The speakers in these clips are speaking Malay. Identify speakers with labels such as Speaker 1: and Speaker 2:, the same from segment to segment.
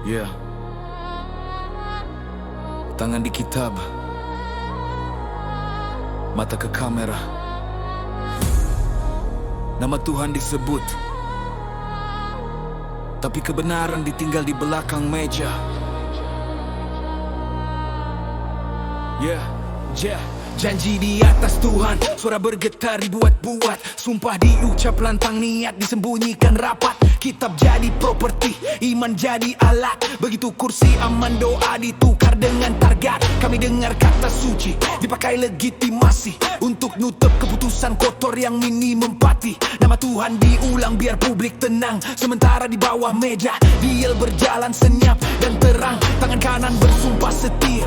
Speaker 1: Yeah. Tangan di kitab, mata ke kamera. Nama Tuhan disebut, tapi kebenaran ditinggal di belakang meja. Yeah. Janji di atas Tuhan, suara bergetar dibuat-buat, sumpah diucap lantang, niat disembunyikan rapat. Kitab jadi properti, iman jadi alat. Begitu kursi aman, doa ditukar dengan target. Kami dengar kata suci dipakai legitimasi untuk nutup keputusan kotor yang minim empati. Nama Tuhan diulang biar publik tenang, sementara di bawah meja deal berjalan senyap dan terang. Tangan kanan bersumpah setia,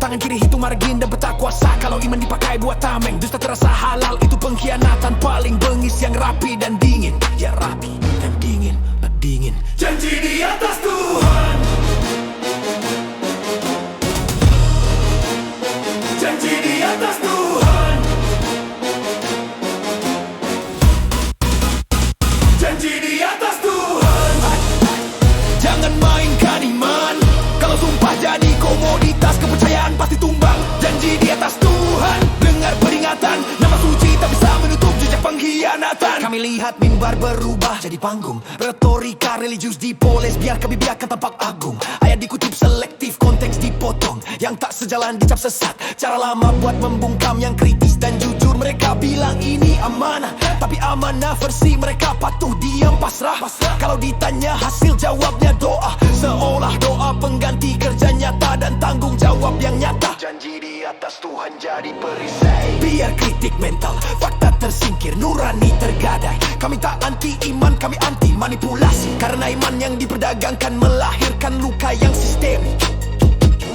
Speaker 1: tangan kiri hitung margin dan peta kuasa. Kalau iman dipakai buat tameng, dusta terasa halal. Itu pengkhianatan paling bengis yang rapi dan dingin. Ya rapi dan dingin. Janji di atas Tuhan, janji di atas Tuhan, janji di atas Tuhan. Jangan mainkan iman, kalau sumpah jadi komoditas, kepercayaan pasti tumbang. Janji di atas Tuhan, dengar peringatan, nama suci tak bisa menutup jejak pengkhianatan. Kami lihat mimbar berubah jadi panggung, retorika religius dipoles biar kebijakan tampak agung. Ayat dikutip selektif, konteks dipotong, yang tak sejalan dicap sesat. Cara lama buat membungkam yang kritis dan jujur. Mereka bilang ini amanah, tapi amanah versi mereka patuh diam pasrah. Kalau ditanya hasil jawabnya doa, seolah doa pengganti kerja nyata dan tanggung jawab yang nyata. Janji di atas Tuhan jadi perisai, biar kritik mental, fakta tersingkir, nurani tergadai. Kami tak anti iman, kami anti manipulasi, karena iman yang diperdagangkan melahirkan luka yang sistemik.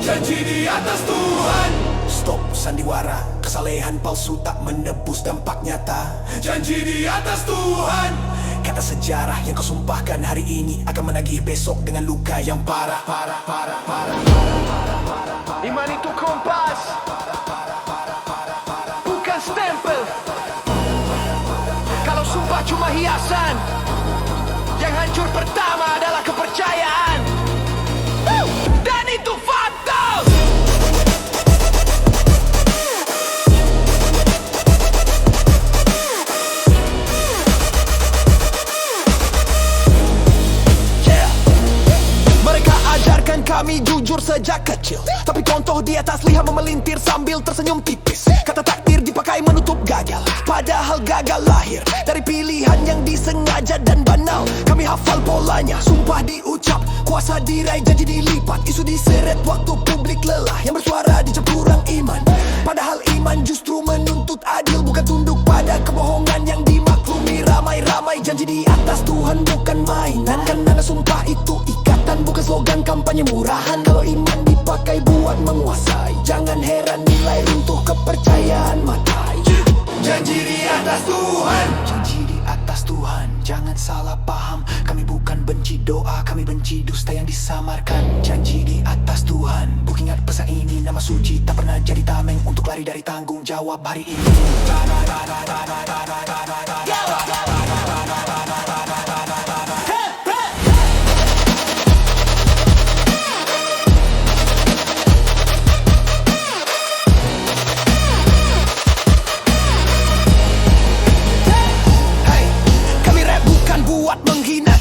Speaker 1: Janji di atas Tuhan, stop sandiwara, kesalehan palsu tak menebus dampak nyata. Janji di atas Tuhan, kata sejarah yang kau sumpahkan hari ini akan menagih besok dengan luka yang parah. Iman itu kompas, bukan stempel. Kalau sumpah cuma hiasan, yang hancur pertama adalah kepercayaan. Dan itu fatal. Mereka ajarkan kami jujur sejak kecil, tapi contoh di atas lihat memelintir sambil tersenyum tipis. Kata takdir dipakai menutup gagal, padahal gagal lahir dari pilihan yang disengaja dan banal. Kami hafal polanya, sumpah diucap, kuasa diraih, janji dilipat. Isu diseret waktu publik lelah, yang bersuara dicap kurang iman. Padahal iman justru menuntut adil, bukan tunduk pada kebohongan yang dimaklumi ramai-ramai. Janji di atas Tuhan bukan mainan, karena sumpah itu ikatan, bukan slogan kampanye murahan. Kalau iman dipakai buat menguasai, jangan heran nilai runtuh, kepercayaan matai. Janji di atas Tuhan, janji di atas Tuhan, jangan salah paham. Kami bukan benci doa, kami benci dusta yang disamarkan. Janji di atas Tuhan, buk ingat pesan ini, nama suci tak pernah jadi tameng untuk lari dari tanggung jawab hari ini.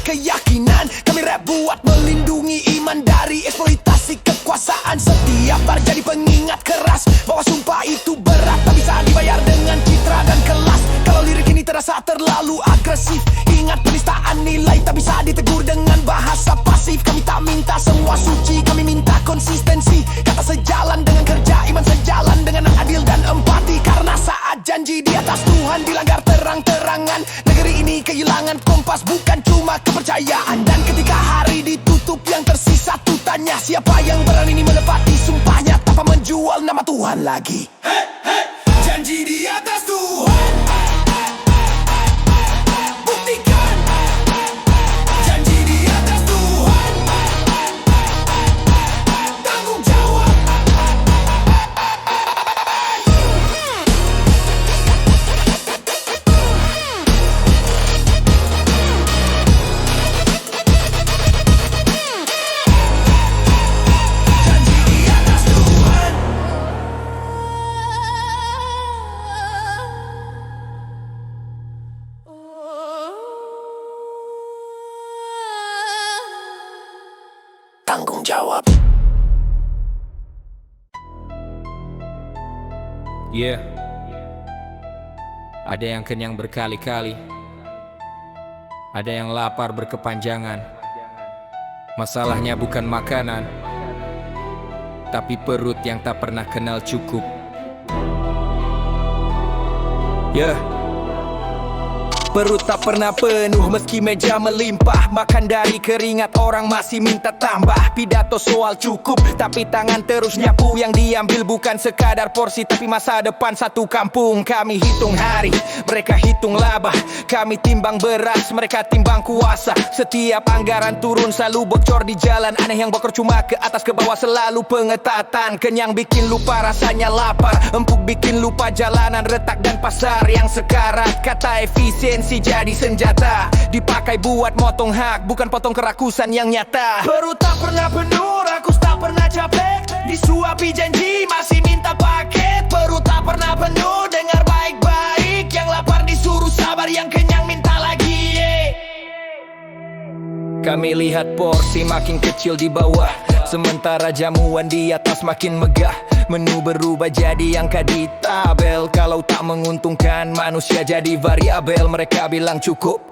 Speaker 1: Keyakinan kami rap buat melindungi iman dari eksploitasi kekuasaan. Setiap bar jadi pengingat keras bahwa sumpah itu berat, tak bisa dibayar dengan citra dan kelas. Kalau lirik ini terasa terlalu agresif, ingat penistaan nilai tak bisa ditegur dengan bahasa pasif. Kami tak minta semua suci, kami minta konsistensi. Kata sejalan dengan kerja, iman sejalan dengan adil dan empati. Karena saat janji di atas Tuhan dilanggar terang-terangan, negeri ini kehilangan kompas, bukan cuma kepercayaan. Dan ketika hari ditutup, yang tersisa tuh tanya, siapa yang berani menepati sumpahnya tanpa menjual nama Tuhan lagi. Janji di atas Tuhan, buktikan. Janji di atas Tuhan, tanggung jawab. bertanggung jawab.
Speaker 2: Ada yang kenyang berkali-kali, ada yang lapar berkepanjangan. Masalahnya bukan makanan, tapi perut yang tak pernah kenal cukup.
Speaker 1: Perut tak pernah penuh meski meja melimpah. Makan dari keringat orang masih minta tambah. Pidato soal cukup tapi tangan terus nyapu. Yang diambil bukan sekadar porsi tapi masa depan satu kampung. Kami hitung hari, mereka hitung laba. Kami timbang beras, mereka timbang kuasa. Setiap anggaran turun selalu bocor di jalan. Aneh yang bocor cuma ke atas ke bawah selalu pengetatan. Kenyang bikin lupa rasanya lapar, empuk bikin lupa jalanan, retak dan pasar yang sekarat. Kata efisien jadi senjata dipakai buat motong hak, bukan potong kerakusan yang nyata. Perut tak pernah penuh, rakus tak pernah capek. Disuapi janji masih minta paket. Perut tak pernah penuh, dengar baik-baik. Yang lapar disuruh sabar, yang kenyang minta lagi. Kami lihat porsi makin kecil di bawah, sementara jamuan di atas makin megah. Menu berubah jadi angka di tabel. Kalau tak menguntungkan manusia jadi variabel. Mereka bilang cukup,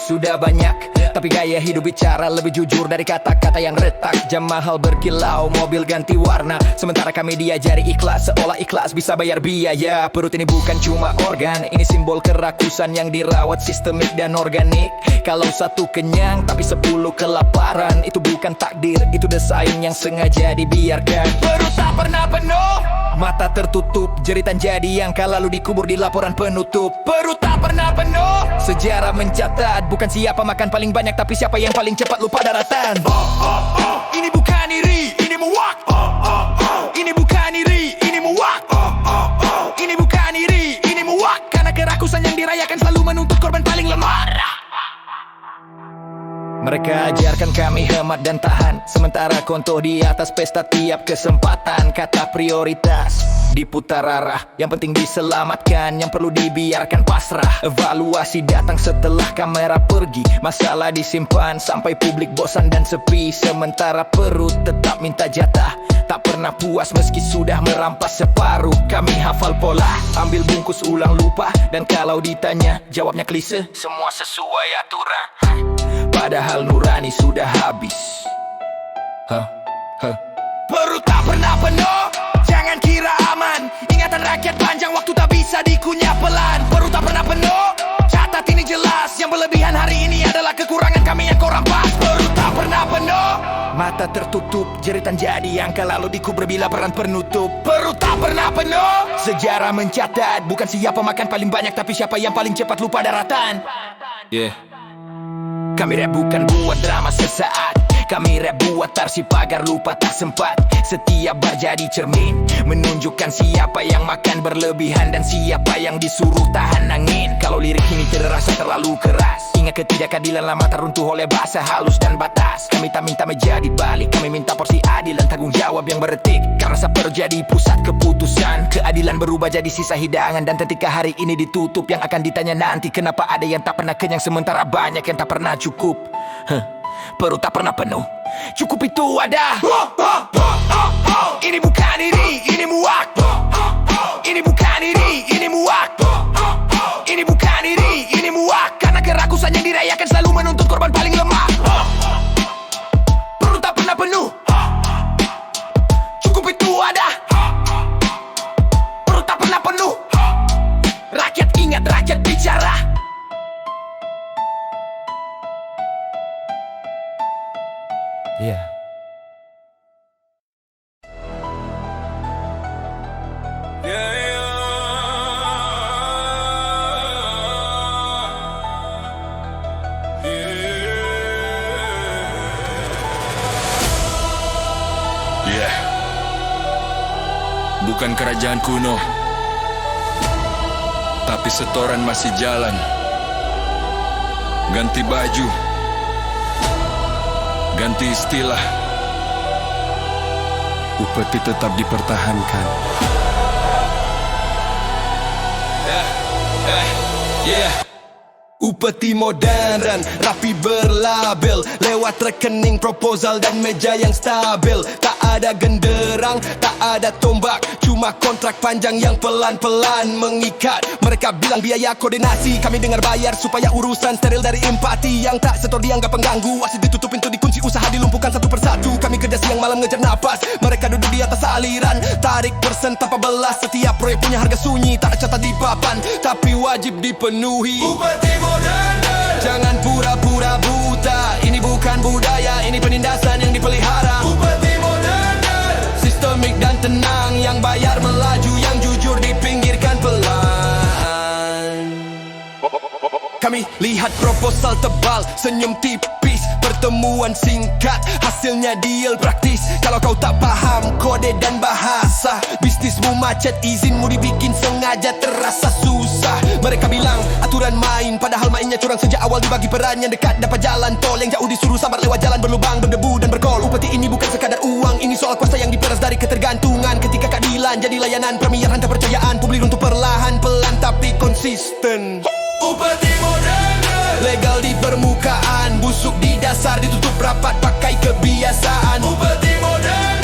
Speaker 1: sudah banyak, tapi gaya hidup bicara lebih jujur dari kata-kata yang retak. Jam mahal berkilau, mobil ganti warna, sementara kami diajari ikhlas, seolah ikhlas bisa bayar biaya. Perut ini bukan cuma organ, ini simbol kerakusan yang dirawat sistemik dan organik. Kalau satu kenyang tapi 10 kelaparan, itu bukan takdir, itu desain yang sengaja dibiarkan. Perut tak pernah penuh, mata tertutup, jeritan jadi angka lalu dikubur di laporan penutup. Perut tak pernah penuh, sejarah mencatat bukan siapa makan paling banyak tapi siapa yang paling cepat lupa daratan. Ini bukan iri, ini muak. Ini bukan iri, ini muak. Ini bukan iri, ini muak. Karena kerakusan yang dirayakan selalu menuntut korban paling lemah. Mereka ajarkan kami hemat dan tahan, sementara konto di atas pesta tiap kesempatan. Kata prioritas diputar arah, yang penting diselamatkan, yang perlu dibiarkan pasrah. Evaluasi datang setelah kamera pergi, masalah disimpan sampai publik bosan dan sepi. Sementara perut tetap minta jatah, tak pernah puas meski sudah merampas separuh. Kami hafal pola, ambil bungkus ulang lupa, dan kalau ditanya jawabnya klise, semua sesuai aturan. Padahal nurani sudah habis. Perut tak pernah penuh, jangan kira aman. Ingatan rakyat panjang, waktu tak bisa dikunyah pelan. Perut tak pernah penuh, catat ini jelas. Yang berlebihan hari ini adalah kekurangan kami yang kau rampas. Perut tak pernah penuh, mata tertutup, jeritan jadi angka lalu dikubur bila peran penutup. Perut tak pernah penuh, sejarah mencatat bukan siapa makan paling banyak tapi siapa yang paling cepat lupa daratan. Kami rap bukan buat drama sesaat, kami rap buat tarsi pagar lupa tak sempat. Setiap bar jadi cermin, menunjukkan siapa yang makan berlebihan dan siapa yang disuruh tahan angin. Kalau lirik ini terasa terlalu keras, ingat ketidakadilan lama teruntuh oleh bahasa halus dan batas. Kami tak minta meja dibalik, kami minta porsi adil dan tanggung jawab yang beretik. Karena saper jadi pusat keputusan, keadilan berubah jadi sisa hidangan. Dan ketika hari ini ditutup, yang akan ditanya nanti kenapa ada yang tak pernah kenyang sementara banyak yang tak pernah cukup. Perut tak pernah penuh, cukup itu ada. Ini bukan iri, ini muak. Ini bukan iri, ini muak. Ini bukan iri, ini muak. Karena kerakusan yang dirayakan selalu menuntut korban paling lemah. Perut tak pernah penuh, cukup itu ada. Perut tak pernah penuh, rakyat ingat, rakyat bicara.
Speaker 3: Bukan kerajaan kuno, tapi setoran masih jalan. Ganti baju, ganti istilah, upeti tetap dipertahankan.
Speaker 1: Upeti modern, rapi berlabel, lewat rekening, proposal dan meja yang stabil. Tak ada genderang, tak ada tombak, cuma kontrak panjang yang pelan-pelan mengikat. Mereka bilang biaya koordinasi, kami dengar bayar supaya urusan steril dari empati. Yang tak setor dianggap pengganggu, asyik ditutup pintu, dikunci, usaha dilumpuhkan satu persatu. Kami kerja siang malam ngejar napas, mereka duduk di atas aliran, tarik persen tanpa belas. Setiap proyek punya harga sunyi, tak catat di papan, tapi wajib dipenuhi. Upeti modern, jangan pura-pura buta. Ini bukan budaya, ini penindasan yang dipelihara. Upeti modern, sistemik dan tenang, yang bayar melaju, yang jujur dipinggirkan pelan. Kami lihat proposal tebal, senyum tipis, pertemuan singkat, hasilnya deal praktis. Kalau kau tak paham kode dan bahasa, bisnismu macet, izinmu dibikin sengaja terasa susah. Mereka bilang aturan main, padahal mainnya curang sejak awal. Dibagi peran, yang dekat dapat jalan tol, yang jauh disuruh sabar lewat jalan berlubang, berdebu dan berkol. Upeti ini bukan sekadar uang, ini soal kuasa yang diperas dari ketergantungan. Ketika keadilan jadi layanan, premian hantar percayaan publik untuk perlahan-pelan tapi konsisten. Upeti modern, legal di permukaan, busuk di dasar, ditutup rapat pakai kebiasaan. Upeti modern,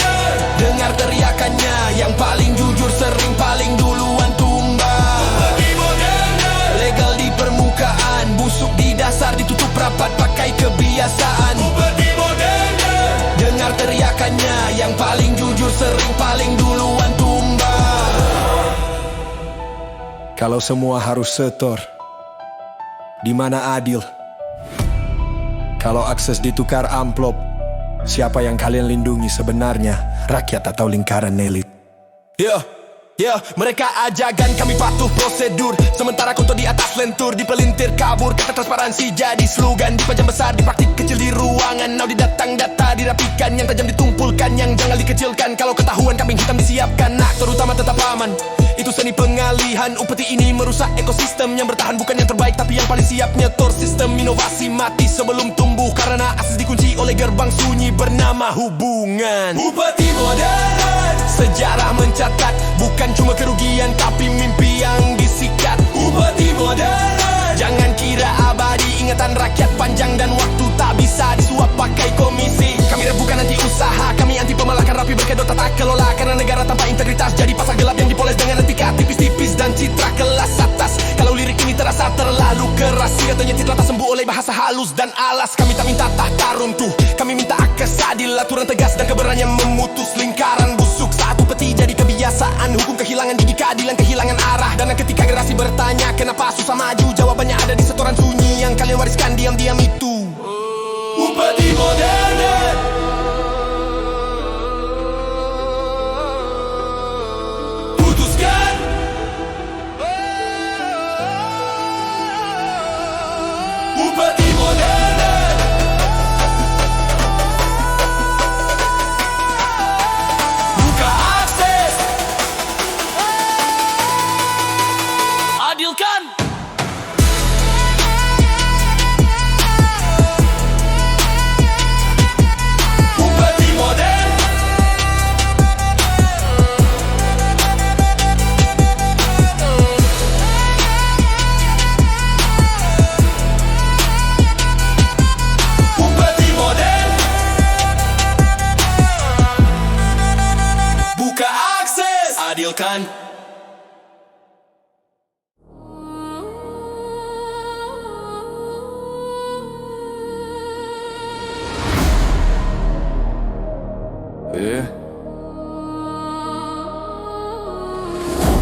Speaker 1: dengar teriakannya, yang paling jujur sering paling duluan tumbang. Upeti modern, legal di permukaan, busuk di dasar, ditutup rapat pakai kebiasaan. Upeti modern, dengar teriakannya, yang paling jujur sering paling duluan tumbang.
Speaker 4: Kalau semua harus setor, di mana adil? Kalau akses ditukar amplop, siapa yang kalian lindungi sebenarnya? Rakyat atau lingkaran elit?
Speaker 1: Mereka ajakan kami patuh prosedur, sementara konto di atas lentur, dipelintir kabur. Kata transparansi jadi slogan, dipajang besar, dipraktik kecil di ruangan. Now didatang data dirapikan, yang tajam ditumpulkan, yang jangan dikecilkan. Kalau ketahuan kambing hitam disiapkan, aktor utama tetap aman. Itu seni pengalihan. Upeti ini merusak ekosistem, yang bertahan bukan yang terbaik tapi yang paling siap nyetor sistem. Inovasi mati sebelum tumbuh, karena akses dikunci oleh gerbang sunyi bernama hubungan. Upeti modern, sejarah mencatat, bukan cuma kerugian tapi mimpi yang disikat. Upeti modern, jangan kira abadi, ingatan rakyat panjang dan waktu tak bisa disuap pakai komisi. Kami bukan anti usaha, kami anti pemalakan rapi berkedok tata kelola. Karena negara tanpa integritas jadi pasar gelap yang dipoles dengan etika tipis-tipis dan citra kelas atas. Kalau lirik ini terasa terlalu keras, katanya tidak tak sembuh oleh bahasa halus dan alas. Kami tak minta tahta runtuh, kami minta akses adil, aturan tegas dan keberanian memutus lingkaran busuk. Saat upeti jadi kebiasaan, hukum kehilangan gigi, keadilan kehilangan arah. Dan ketika generasi bertanya kenapa susah maju, jawabannya ada di setoran sunyi yang kalian wariskan diam-diam itu. Upeti modern, putuskan. Upeti modern, buka akses, adilkan. Upeti modern, upeti modern, buka akses, adilkan.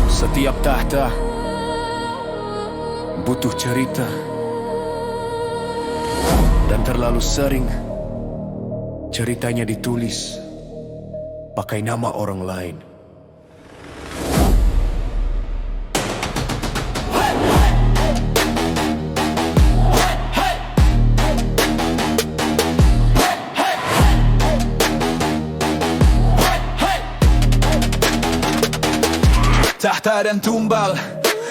Speaker 4: Setiap tahta butuh cerita, dan terlalu sering ceritanya ditulis pakai nama orang lain.
Speaker 1: Tahta dan tumbal,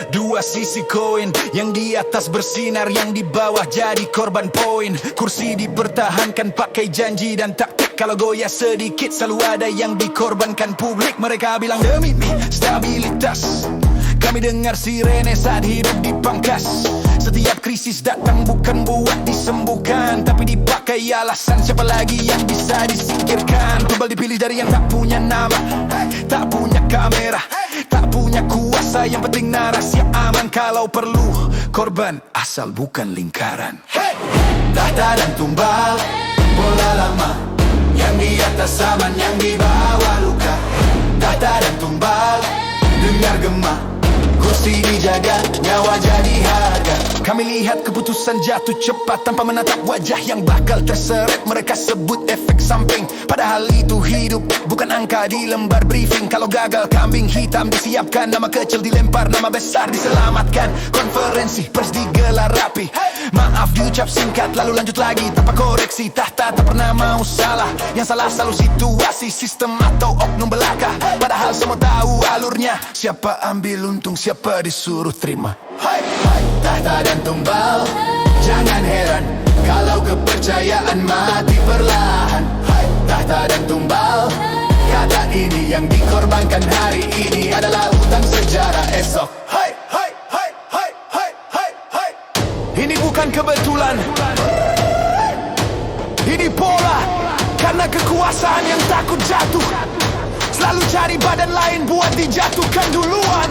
Speaker 1: dua sisi koin, yang di atas bersinar, yang di bawah jadi korban poin. Kursi dipertahankan pakai janji dan taktik, kalau goyah sedikit selalu ada yang dikorbankan publik. Mereka bilang demi stabilitas, kami dengar sirene saat hidup dipangkas. Setiap krisis datang bukan buat disembuhkan, tapi dipakai alasan siapa lagi yang bisa disingkirkan. Tumbal dipilih dari yang tak punya nama, tak punya kamera, tak punya kuasa. Yang penting narasi aman, kalau perlu korban asal bukan lingkaran. Tahta dan tumbal, bola lama, yang di atas aman, yang di bawah luka. Tahta dan tumbal, dengar gema, kursi dijaga, nyawa jadi harga. Kami lihat keputusan jatuh cepat tanpa menatap wajah yang bakal terseret. Mereka sebut efek samping, padahal itu hidup, bukan angka di lembar briefing. Kalau gagal kambing hitam disiapkan, nama kecil dilempar, nama besar diselamatkan. Konferensi pers digelar rapi, maaf diucap singkat lalu lanjut lagi tanpa koreksi. Tahta tak pernah mau salah, yang salah selalu situasi, sistem atau oknum belaka. Padahal semua tahu alurnya, siapa ambil untung, siapa disuruh terima. Tahta dan tumbal, jangan heran kalau kepercayaan mati perlahan. Tahta dan tumbal, kata ini yang dikorbankan hari ini adalah utang sejarah esok. Ini bukan kebetulan, ini pola, karena kekuasaan yang takut jatuh selalu cari badan lain buat dijatuhkan duluan.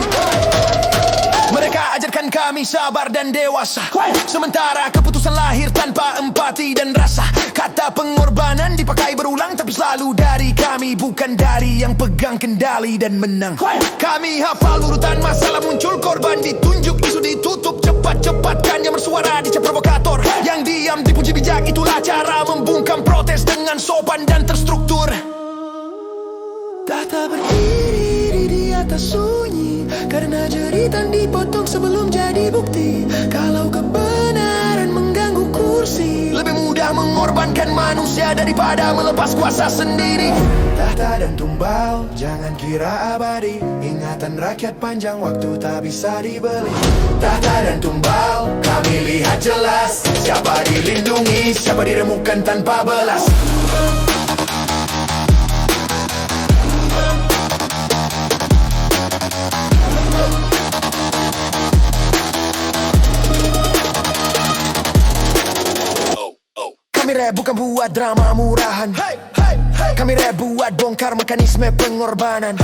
Speaker 1: Mereka ajarkan kami sabar dan dewasa, sementara keputusan lahir tanpa empati dan rasa. Kata pengorbanan dipakai berulang, tapi selalu dari kami, bukan dari yang pegang kendali dan menang. Kami hafal urutan masalah muncul, korban ditunjuk, isu ditutup, cepat-cepatkan yang bersuara dicap provokator. Yang diam dipuji bijak, itulah cara membungkam protes dengan sopan dan terstruktur. Tahta berdiri di atas sunyi, karena jeritan dipotong sebelum jadi bukti. Kalau kebenaran mengganggu kursi, lebih mudah mengorbankan manusia daripada melepas kuasa sendiri. Tahta dan tumbal, jangan kira abadi, ingatan rakyat panjang waktu tak bisa dibeli. Tahta dan tumbal, kami lihat jelas, siapa dilindungi, siapa diremukkan tanpa belas. Kami rap bukan buat drama murahan, kami rap buat bongkar mekanisme pengorbanan.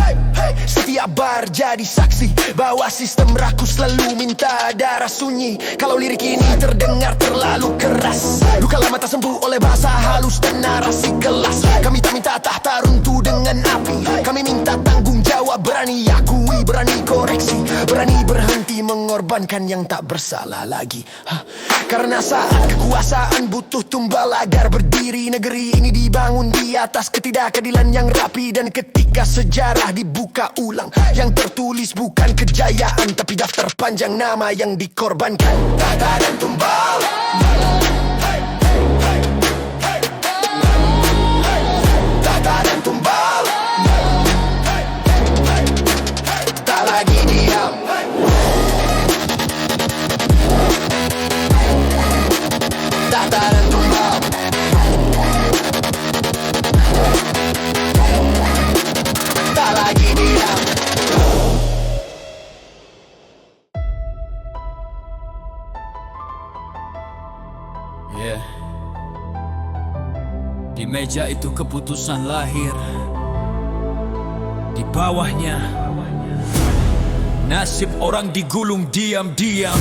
Speaker 1: Setiap bar jadi saksi bahwa sistem rakus selalu minta darah sunyi. Kalau lirik ini terdengar terlalu keras, luka lama tak sembuh oleh bahasa halus dan narasi kelas. Kami tak minta tahta runtuh dengan api, kami minta tanggung jawab, berani akui, berani koreksi, berani berhenti mengorbankan yang tak bersalah lagi. Karena saat kekuasaan butuh tumbal agar berdiri, negeri ini dibangun di atas ketidakadilan yang rapi. Dan ketika sejarah dibuka ulang, yang tertulis bukan kejayaan, tapi daftar panjang nama yang dikorbankan. Tahta dan tumbal, tahta dan tumbal, tak lagi diam. Tahta dan tumbal, tak lagi diam.
Speaker 5: Yeah. Di meja itu keputusan lahir, di bawahnya nasib orang digulung diam-diam.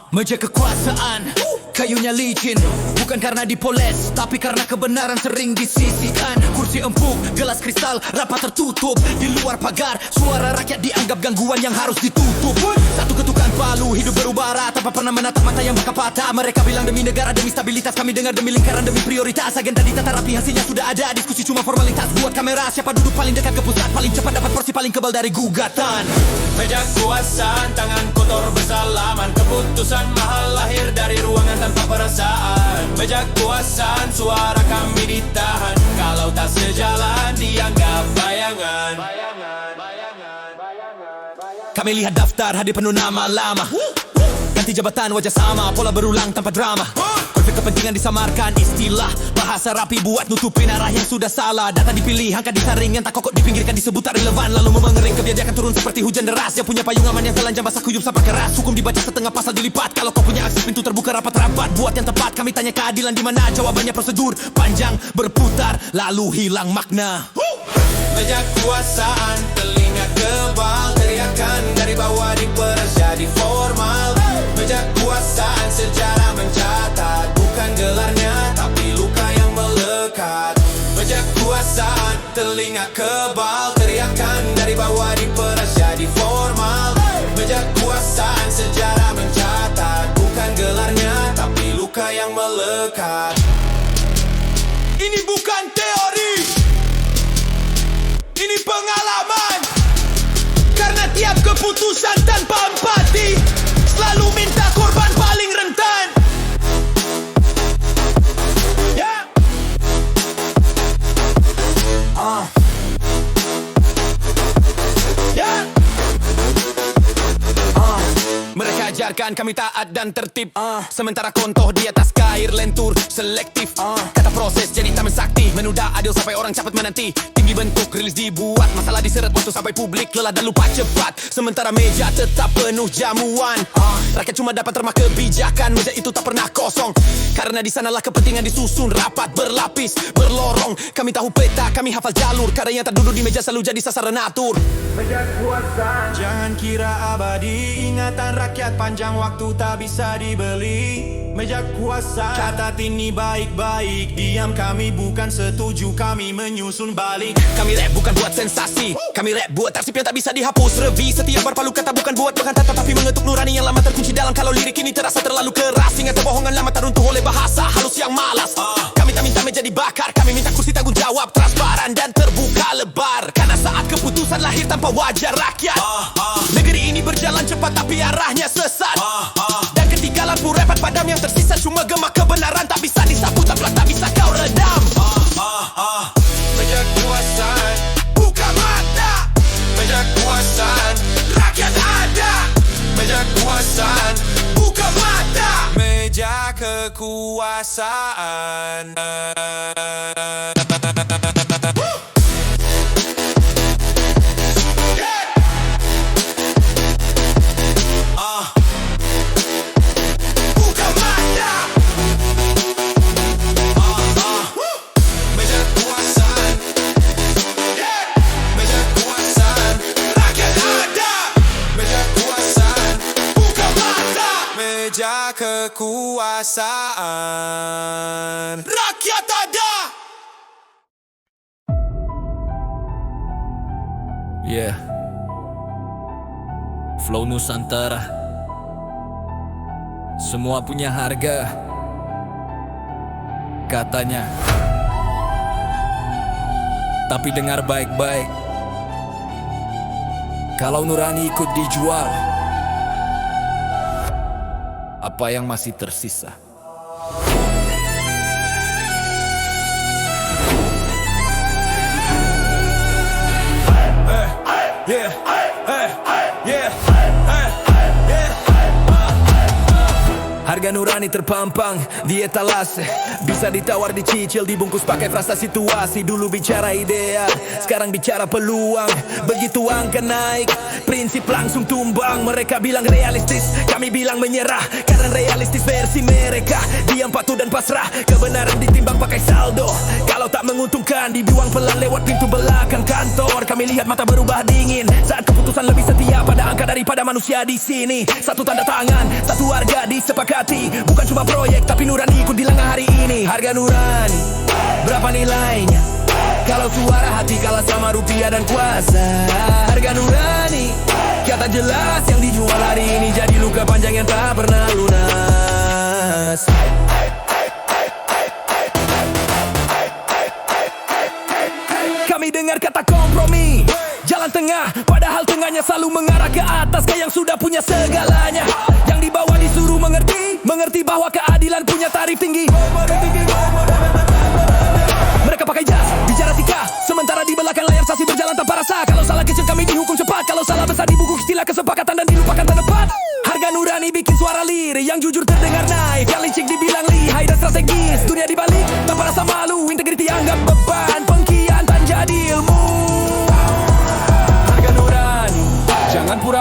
Speaker 5: Meja kekuasaan, kayunya licin, bukan karena dipoles, tapi karena kebenaran sering disisihkan. Kursi empuk, gelas kristal, rapat tertutup. Di luar pagar, suara rakyat dianggap gangguan yang harus ditutup. Satu ketukan palu, hidup berubah tanpa pernah menatap mata yang bakal patah. Mereka bilang demi negara, demi stabilitas, kami dengar demi lingkaran, demi prioritas. Agenda ditata rapi, hasilnya sudah ada, diskusi cuma formalitas. Buat kamera, siapa duduk paling dekat ke pusat, paling cepat dapat porsi paling kebal dari gugatan.
Speaker 6: Meja kuasaan, tangan kotor bersalaman, keputusan mahal lahir dari ruangan tanpa perasaan. Meja kuasaan, suara kami ditahan, kalau tak sejalan dianggap bayangan.
Speaker 5: Kami lihat daftar hadir penuh nama lama, ganti jabatan wajah sama, pola berulang tanpa drama. Konflik kepentingan disamarkan istilah. Bahasa rapi buat nutupin arah yang sudah salah. Data dipilih, angka disaring, yang tak kokok dipinggirkan disebut tak relevan. Lalu memengering kebijakan turun seperti hujan deras. Yang punya payung aman yang telanjang basah kuyup sampai keras. Hukum dibaca setengah pasal dilipat. Kalau kau punya akses pintu terbuka rapat-rapat. Buat yang tepat kami tanya keadilan di mana. Jawabannya prosedur panjang berputar lalu hilang makna.
Speaker 6: Meja kekuasaan, telinga kebal, teriakan dari bawah diperas jadi formal. Meja kekuasaan, sejarah mencatat, bukan gelarnya tapi luka yang melekat. Meja kekuasaan, telinga kebal, teriakan dari bawah diperas jadi formal. Meja kekuasaan, sejarah mencatat, bukan gelarnya tapi luka yang melekat.
Speaker 1: Ini bukan teori, ini pengalaman. Karena tiap keputusan tanpa empati selalu minta korban paling rentan. Yeah. Yeah.
Speaker 5: Mereka ajarkan kami taat dan tertib, sementara kontoh di atas kair lentur selektif. Kata proses jadi taman sakti, menudah adil sampai orang cepat menanti. Tinggi bentuk rilis dibuat, masalah diseret waktu sampai publik lelah dan lupa cepat. Sementara meja tetap penuh jamuan. Rakyat cuma dapat terima kebijakan, meja itu tak pernah kosong. Karena di sanalah kepentingan disusun rapat berlapis berlorong. Kami tahu peta, kami hafal jalur. Karena yang terduduk di meja selalu jadi sasaran atur.
Speaker 6: Meja kekuasaan, jangan kira abadi. Ingatan rakyat panjang waktu tak bisa dibeli. Meja kekuasaan, catat ini baik-baik. Diam kami bukan setuju, kami menyusun balik.
Speaker 5: Kami rap bukan buat sensasi, kami rap buat tarsip yang tak bisa dihapus. Revi setiap berpalu kata bukan buat berkata, tapi mengetuk nurani yang lama terkunci dalam. Kalau lirik ini terasa terlalu keras, ingat kebohongan lama teruntuh oleh bahasa halus yang malas. Kami tak minta meja dibakar, kami minta kursi tanggung jawab, transparan dan terbuka lebar. Karena saat keputusan lahir tanpa wajah rakyat, negeri ini berjalan cepat tapi arahnya sesat. Dan ketika lampu rapat padam, yang tersisa cuma gemak kebenaran. Tak bisa disapu, tak bisa kau redam.
Speaker 6: Meja kekuasaan, buka mata. Meja kekuasaan, rakyat ada. Meja kekuasaan, buka mata. Meja kekuasaan. Meja kekuasaan,
Speaker 1: Rakyat ada.
Speaker 2: Yeah. Flow Nusantara. Semua punya harga, katanya. Tapi dengar baik-baik, kalau nurani ikut dijual, apa yang masih tersisa?
Speaker 1: Yeah. Yeah.
Speaker 5: Harga nurani terpampang di etalase, bisa ditawar, dicicil, dibungkus pakai frasa situasi. Dulu bicara ideal, sekarang bicara peluang. Begitu angka naik, prinsip langsung tumbang. Mereka bilang realistis, kami bilang menyerah. Karena realistis versi mereka, diam patuh dan pasrah. Kebenaran ditimbang pakai saldo, kalau tak menguntungkan dibuang pelan lewat pintu belakang kantor. Kami lihat mata berubah dingin saat keputusan lebih setia pada angka daripada manusia di sini. Satu tanda tangan, satu harga disepakati. Bukan cuma proyek tapi nurani ikut dilanggar hari ini. Harga nurani, berapa nilainya? Kalau suara hati kalah sama rupiah dan kuasa. Harga nurani, kata jelas yang dijual hari ini jadi luka panjang yang tak pernah lunas. Kami dengar kata kompromi, jalan tengah, padahal tengahnya selalu mengarah ke atas. Kayak yang sudah punya segalanya, yang di bawah disuruh mengerti bahwa keadilan punya tarif tinggi. Mereka pakai jas, bicara tika, sementara di belakang layar saksi berjalan tanpa rasa. Kalau salah kecil kami dihukum cepat, kalau salah besar dibungkus istilah kesepakatan dan dilupakan tempat. Harga nurani bikin suara lirik yang jujur terdengar naik, yang licik dibilang lihai dan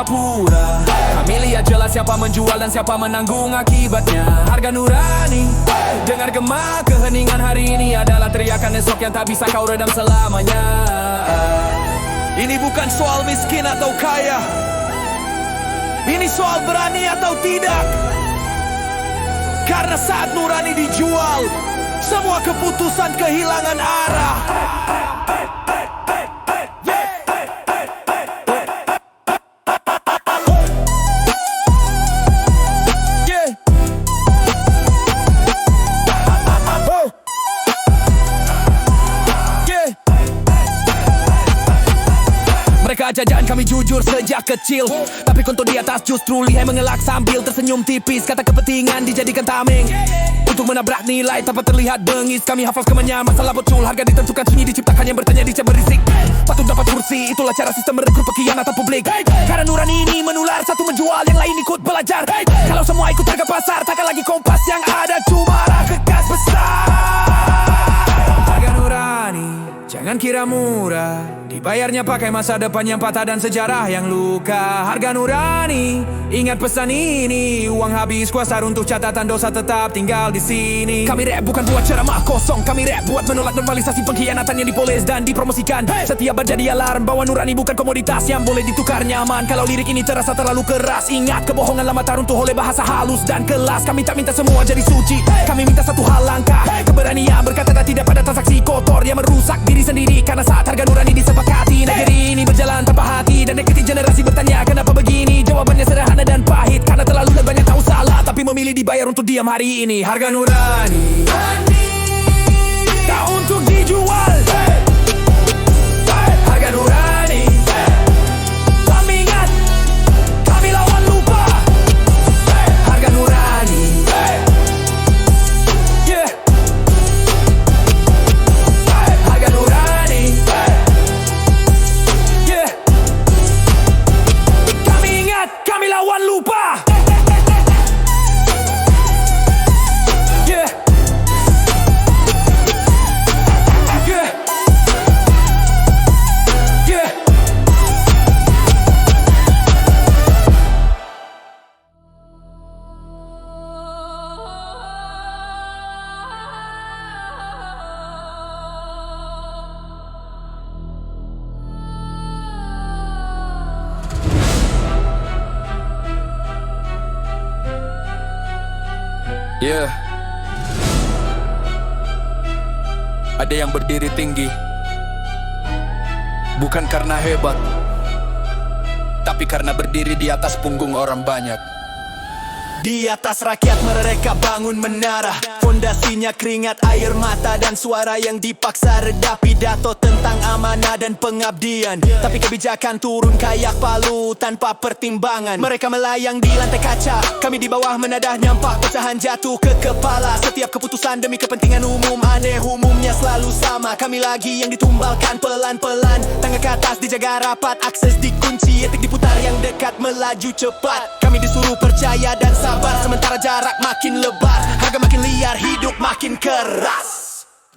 Speaker 2: pura-pura. Kami lihat jelas siapa menjual dan siapa menanggung akibatnya. Harga nurani, dengar gema keheningan hari ini adalah teriakan esok yang tak bisa kau redam selamanya.
Speaker 1: Ini bukan soal miskin atau kaya, ini soal berani atau tidak. Karena saat nurani dijual, semua keputusan kehilangan arah.
Speaker 2: Mereka jajan kami jujur sejak kecil, tapi konto di atas justru lihai mengelak sambil tersenyum tipis. Kata kepentingan dijadikan tameng untuk menabrak nilai tanpa terlihat bengis. Kami hafal skemanya, masalah betul. Harga ditentukan, sunyi diciptakan, yang bertanya dicap berisik. Patut dapat kursi, itulah cara sistem merekrut pengkhianatan publik. Karena nurani ini menular, satu menjual, yang lain ikut belajar. Kalau semua ikut harga pasar, takkan lagi kompas yang ada cuma kekas besar. Harga nurani, jangan kira murah, dibayarnya pakai masa depan yang patah dan sejarah yang luka. Harga nurani, ingat pesan ini. Uang habis, kuasa runtuh, catatan dosa tetap tinggal di sini. Kami rap bukan buat ceramah kosong, kami rap buat menolak normalisasi pengkhianatan yang dipoles dan dipromosikan. Setiap berjadi alarm bahwa nurani bukan komoditas yang boleh ditukar nyaman. Kalau lirik ini terasa terlalu keras, ingat kebohongan lama tak runtuh oleh bahasa halus dan kelas. Kami tak minta semua jadi suci, kami minta satu hal langkah, keberanian berkata dan tidak pada transaksi kotor yang merusak diri sendiri. Karena saat harga nurani disepakati, negeri ini berjalan tanpa hati. Dan dekati generasi bertanya kenapa begini. Jawabannya sederhana dan pahit, karena terlalu banyak tahu salah tapi memilih dibayar untuk diam hari ini. Harga nurani tak untuk dijual. Harga nurani, kami ingat, kami lawan lupa. Harga nurani, yeah. Harga nurani, yeah. Kami ingat, kami lawan lupa. Yeah. Yeah. Yeah.
Speaker 3: Ya, ada yang berdiri tinggi, bukan karena hebat, tapi karena berdiri di atas punggung orang banyak.
Speaker 1: Di atas rakyat mereka bangun menara, fondasinya keringat, air mata dan suara yang dipaksa reda. Pidato tentang amanah dan pengabdian, tapi kebijakan turun kayak palu tanpa pertimbangan. Mereka melayang di lantai kaca, kami di bawah menadah nyampak pecahan jatuh ke kepala. Setiap keputusan demi kepentingan umum, aneh umumnya selalu sama. Kami lagi yang ditumbalkan pelan-pelan, tangga ke atas dijaga rapat, akses dikunci, etik diputar yang dekat melaju cepat. Kami disuruh percaya dan sabar, sementara jarak makin lebar, harga makin liar, hidup makin keras.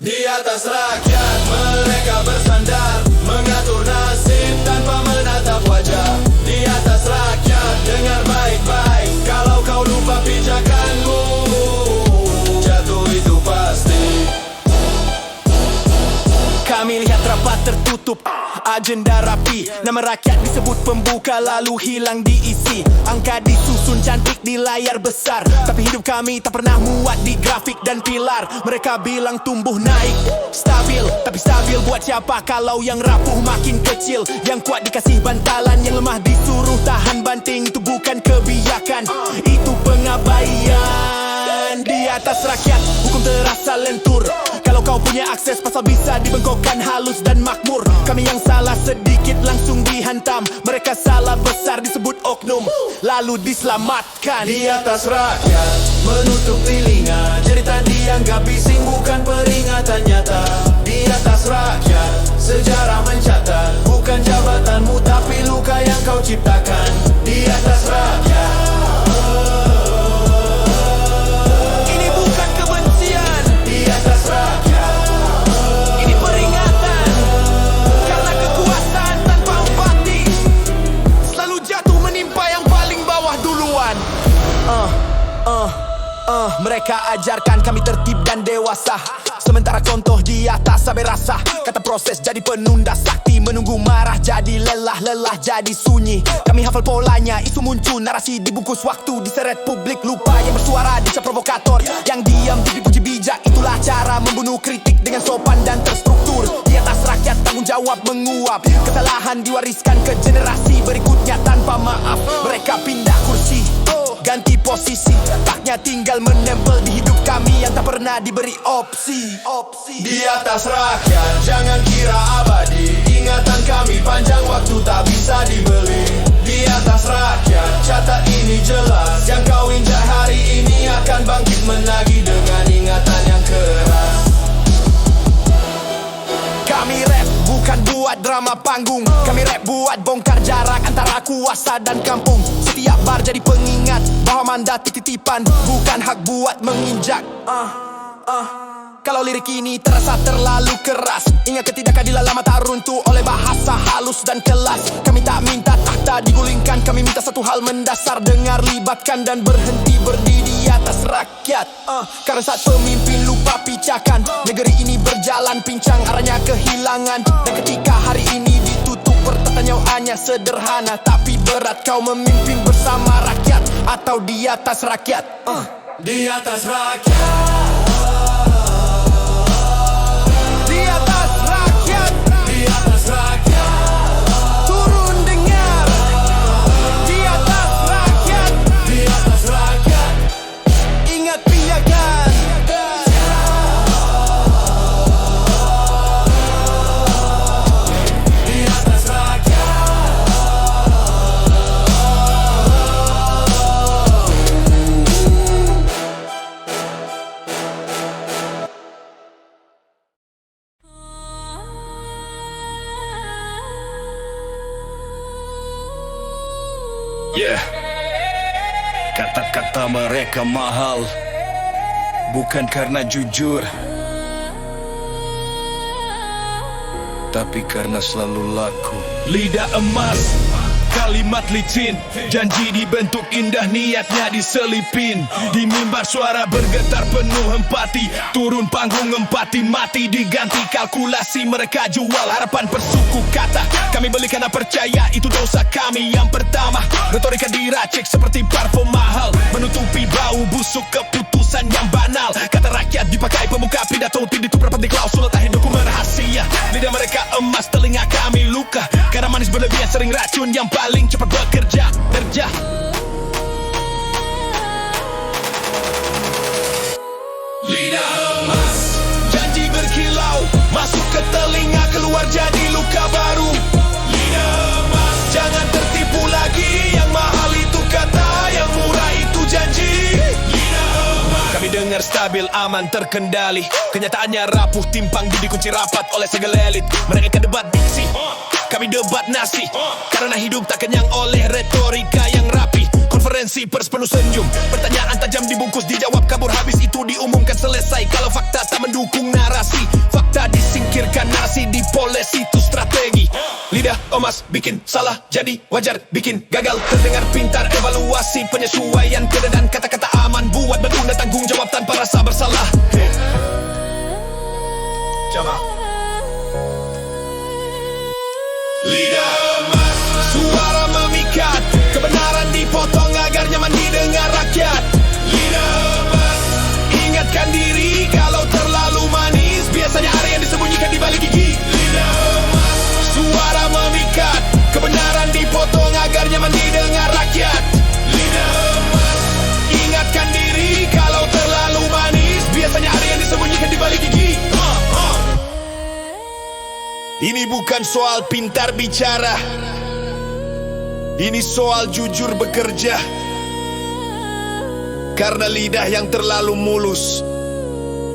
Speaker 6: Di atas rakyat mereka bersandar, mengatur nasib tanpa menatap wajah. Di atas rakyat dengar baik-baik, kalau kau lupa pijakanmu, jatuh itu pasti.
Speaker 1: Kami lihat rapat tertutup, agenda rapi, nama rakyat disebut pembuka lalu hilang diisi. Angka disusun cantik di layar besar, tapi hidup kami tak pernah muat di grafik dan pilar. Mereka bilang tumbuh naik, stabil, tapi stabil buat siapa kalau yang rapuh makin kecil? Yang kuat dikasih bantalan, yang lemah disuruh tahan banting. Itu bukan kebijakan, itu pengabaian. Di atas rakyat hukum terasa lentur, kalau kau punya akses pasal bisa dibengkokkan halus dan makmur. Kami yang salah sedikit langsung dihantam, mereka salah besar disebut oknum lalu diselamatkan.
Speaker 6: Di atas rakyat menutup telinga, cerita dianggap bising bukan peringatan nyata. Di atas rakyat sejarah mencatat, bukan jabatanmu tapi luka yang kau ciptakan. Di atas rakyat
Speaker 1: Ini bukan kebencian,
Speaker 6: di atas rakyat
Speaker 1: ini peringatan. Karena kekuasaan tanpa empati selalu jatuh menimpa
Speaker 2: Mereka ajarkan kami tertib dan dewasa, sementara contoh di atas sabar rasa. Kata proses jadi penunda sakti, menunggu marah jadi lelah jadi sunyi. Kami hafal polanya, isu muncul, narasi dibungkus waktu, diseret publik lupa. Yang bersuara dicap provokator, yang diam dipuji bijak. Itulah cara membunuh kritik dengan sopan dan terstruktur. Di atas rakyat tanggung jawab menguap, kesalahan diwariskan ke generasi berikutnya tanpa maaf. Mereka pindah kursi, ganti posisi, taknya tinggal menempel di hidup kami yang tak pernah diberi opsi.
Speaker 1: Di atas rakyat, jangan kira abadi. Ingatan kami panjang waktu tak bisa dibeli. Di atas rakyat, catat ini jelas. Yang kau injak hari ini akan bangkit menagih dengan ingatan yang keras.
Speaker 2: Kami rap bukan buat drama panggung, kami rap buat bongkar jarak antara kuasa dan kampung. Setiap bar jadi pengingat bahwa mandat titipan, bukan hak buat menginjak. Kalau lirik ini terasa terlalu keras, ingat ketidakadilan lama tak runtuh oleh bahasa halus dan kelas. Kami tak minta takhta digulingkan, kami minta satu hal mendasar: dengar, libatkan dan berhenti berdiri di atas rakyat. Karena saat pemimpin lupa pijakan, negeri ini berjalan pincang, arahnya kehilangan. Dan ketika hari ini ditutup, pertanyaannya hanya sederhana, tapi berat: kau memimpin bersama rakyat atau di atas rakyat?
Speaker 1: Di atas rakyat.
Speaker 2: Turun dengar, di atas rakyat,
Speaker 1: Di atas rakyat.
Speaker 2: ingat pijakan.
Speaker 1: Di atas rakyat.
Speaker 3: Kata-kata mereka mahal, bukan karena jujur, tapi karena selalu laku.
Speaker 6: Lidah emas, kalimat licin, janji dibentuk indah, niatnya diselipin. Di mimbar suara bergetar penuh empati, turun panggung empati mati diganti kalkulasi. Mereka jual harapan per suku kata, kami beli karena percaya, itu dosa kami yang pertama. Retorika diracik seperti parfum mahal, menutupi bau busuk keputusan yang banal. Kata rakyat dipakai pemuka pidato, itu rapat di klausul tahin dokumen rahasia. Lidah mereka emas, telinga kami luka, karena manis berlebihan sering racun yang paling cepat bekerja.
Speaker 1: Lidah emas, janji berkilau, masuk ke telinga, keluar jadi luka baru. Lidah emas, jangan tertipu lagi, yang mahal itu kata, yang murah itu janji. Lidah emas.
Speaker 6: Kami dengar stabil, aman, terkendali, kenyataannya rapuh, timpang, dikunci rapat oleh segala elit. Mereka debat diksi, kami debat nasi, karena hidup tak kenyang oleh retorika yang rapi. Konferensi pers penuh senyum, pertanyaan tajam dibungkus, dijawab kabur habis, itu diumumkan selesai. Kalau fakta tak mendukung narasi, fakta disingkirkan, narasi dipoles, itu strategi. Lidah emas bikin salah jadi wajar, bikin gagal terdengar pintar, evaluasi penyesuaian kata dan kata-kata aman, buat berguna tanggung jawab tanpa rasa bersalah. Coba.
Speaker 1: Lidah emas, suara memikat, kebenaran dipotong agar nyaman didengar rakyat. Lidah emas, ingatkan diri, kalau terlalu manis biasanya ada yang disembunyikan di balik gigi. Lidah emas, suara memikat, kebenaran dipotong agar nyaman didengar rakyat. Lidah emas, ingatkan diri, kalau terlalu manis biasanya ada yang disembunyikan di balik gigi. Ini bukan soal pintar bicara, ini soal jujur bekerja. Karena lidah yang terlalu mulus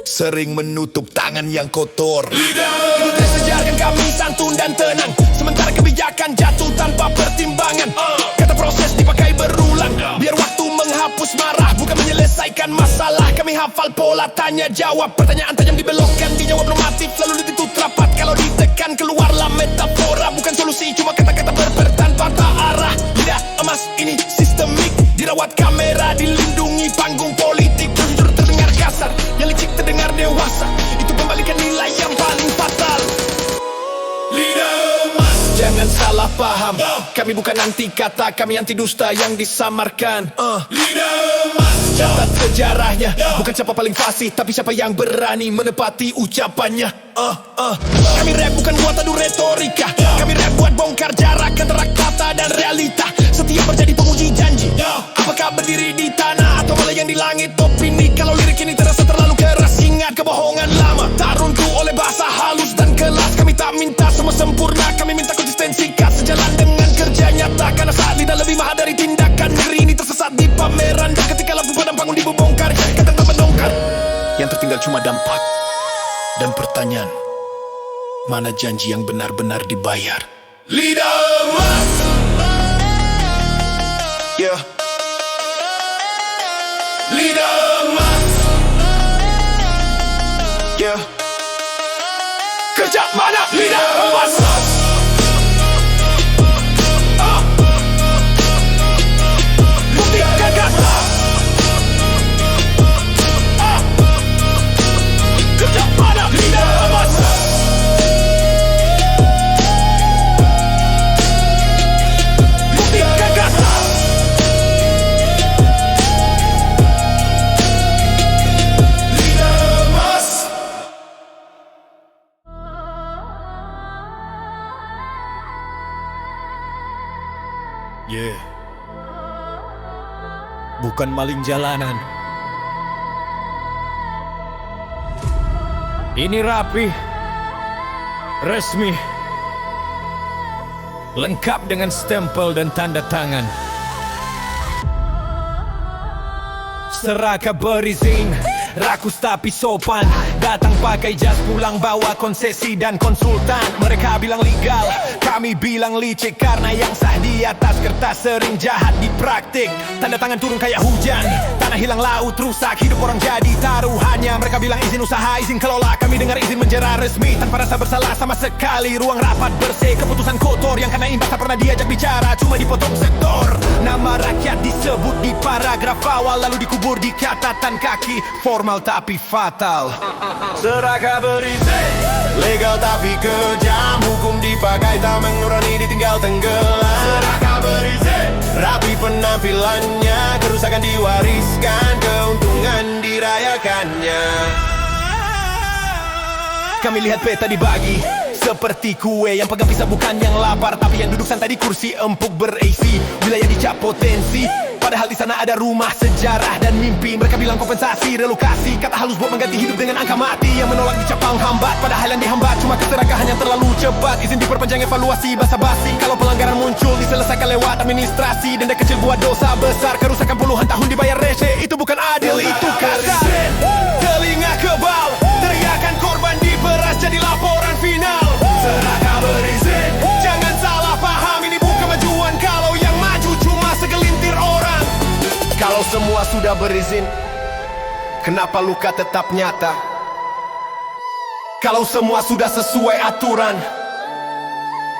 Speaker 1: sering menutup tangan yang kotor.
Speaker 2: Lidah sejarkan kami santun dan tenang, sementara kebijakan jatuh tanpa pertimbangan. Kata proses dipakai berulang, biar waktu menghapus marah, bukan menyelesaikan masalah. Kami hafal pola tanya jawab, pertanyaan tajam dibelokkan, dijawab normatif lalu ditutup rapat. Kalau ditekan keluarlah metafora, bukan solusi, cuma kata-kata berper tanpa tak arah. Lidah emas ini sistemik, dirawat kamera, dilindungi panggung politik.
Speaker 1: paham. Kami bukan anti kata, kami anti dusta yang disamarkan.
Speaker 6: Lidah emas,
Speaker 1: Catat sejarahnya, bukan siapa paling fasih, tapi siapa yang berani menepati ucapannya. Kami rap bukan buat adu retorika, kami rap buat bongkar jarak antara kata dan realita. Setiap terjadi penguji janji, apakah berdiri di tanah atau malah yang di langit. Opini kalau lirik ini terasa terlalu keras, ingat kebohongan lama. Tarunku oleh bahasa halus dan kelas. Kami tak minta semua sempurna, kami minta konsistensi khas sejalan dengan kerja nyata. Karena saat lidah lebih mahal dari tindakan. Negeri ini tersesat di pameran, dan ketika lampu padam bangun dibongkar, kata tak menongkar. Yang tertinggal cuma dampak dan pertanyaan, mana janji yang benar-benar dibayar?
Speaker 6: lidah emas.
Speaker 1: Yeah.
Speaker 6: Lidah emas.
Speaker 1: Yeah. Kerja mana lidah emas? Buktikan kata. Kerja mana lidah emas? Buktikan kata.
Speaker 6: Lidah emas.
Speaker 1: Yeah. Bukan maling jalanan. Ini rapi, resmi, lengkap dengan stempel dan tanda tangan. Seraka berizin, rakus tapi sopan. Datang pakai jas, pulang bawa konsesi dan konsultan. Mereka bilang legal, kami bilang licik. Karena yang sah di atas kertas sering jahat di praktik. Tanda tangan turun kayak hujan, tanah hilang, laut rusak, hidup orang jadi taruhannya. Mereka bilang izin usaha, izin kelola, kami dengar izin menjera resmi. Tanpa rasa bersalah sama sekali, ruang rapat bersih. Keputusan kotor yang karena imbas tak pernah diajak bicara, cuma dipotong sektor. Nama rakyat disebut di paragraf awal, lalu dikubur di catatan kaki. Formal tapi fatal.
Speaker 6: Seraka berizin, legal tapi kejam. Hukum dipakai tak mengurangi, ditinggal tenggelam. Seraka berizin, rapi penampilannya. Kerusakan diwariskan, keuntungan dirayakannya.
Speaker 1: Kami lihat peta dibagi seperti kue, yang pegang pisau bukan yang lapar, tapi yang duduk santai di kursi empuk berisi. Wilayah dicap potensi, padahal di sana ada rumah, sejarah dan mimpi. Mereka bilang kompensasi, relokasi, kata halus buat mengganti hidup dengan angka mati. Yang menolak dicap penghambat, padahal yang dihambat cuma keserakahan yang terlalu cepat. Izin diperpanjang, evaluasi basa-basi. Kalau pelanggaran muncul diselesaikan lewat administrasi. Denda kecil buat dosa besar, kerusakan puluhan tahun dibayar receh. Itu bukan adil, itu kasar. Telinga kebal, teriakan korban diperas jadi laporan final. Seraka berizin, jangan salah paham, ini bukan majuan kalau yang maju cuma segelintir orang. Kalau semua sudah berizin, kenapa luka tetap nyata? Kalau semua sudah sesuai aturan,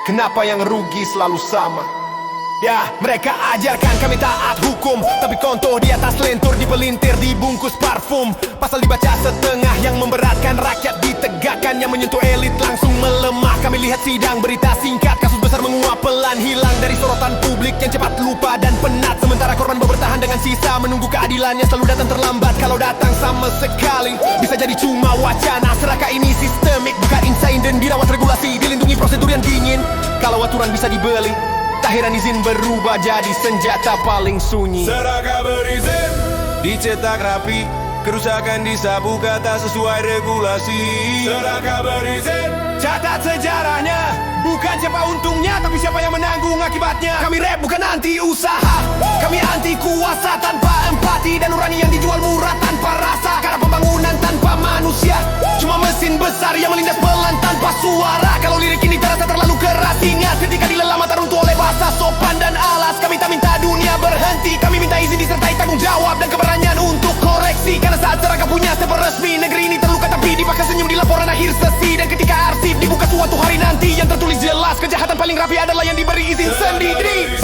Speaker 1: kenapa yang rugi selalu sama? Ya, mereka ajarkan kami taat hukum, tapi konto di atas lentur, dipelintir, dibungkus parfum. Pasal dibaca setengah, yang memberatkan rakyat ditegakkan, yang menyentuh elit langsung melemah. Kami lihat sidang berita singkat, kasus besar menguap pelan, hilang dari sorotan publik yang cepat lupa dan penat. Sementara korban bertahan dengan sisa, menunggu keadilannya selalu datang terlambat. Kalau datang sama sekali, bisa jadi cuma wacana. Seraka ini sistemik, bukan insane dan dirawat regulasi, dilindungi prosedur yang dingin. Kalau aturan bisa dibeli, tak heran izin berubah jadi senjata paling sunyi.
Speaker 6: Seraka berizin, dicetak rapi, kerusakan disapu kata sesuai regulasi. Seraka berizin,
Speaker 1: Catat sejarahnya, bukan siapa untungnya, tapi siapa yang menanggung akibatnya. Kami rap bukan anti usaha, kami anti kuasa tanpa empati dan nurani yang dijual murah tanpa rasa. Karena pembangunan tanpa manusia, cuma mesin besar yang melindas pelan tanpa suara. Kalau lirik ini terasa terlalu keras, ingat ketika dilelam mata runtuh oleh bahasa sopan dan alas. Kami tak minta dunia berhenti, kami minta izin disertai tanggung jawab dan keberanian untuk koreksi. Karena saat seraka punya seper resmi, negeri ini terluka tapi dipakai senyum di laporan akhir sesi. Dan ketika arsip dibuka suatu hari nanti, yang tertulis jelas, kejahatan paling rapi adalah yang diberi izin sendiri.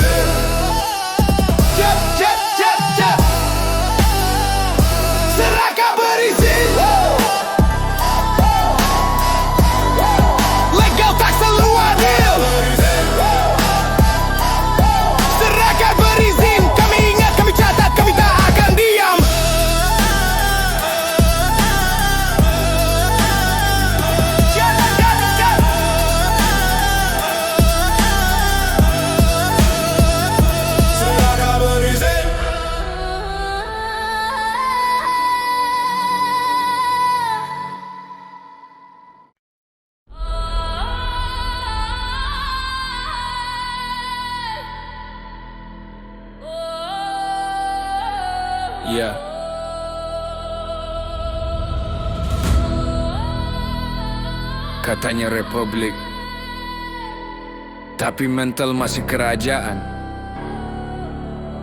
Speaker 1: Cep, cep, cep, cep. Seraka berizin, legal tak selalu adil.
Speaker 7: Katanya republik, tapi mental masih kerajaan.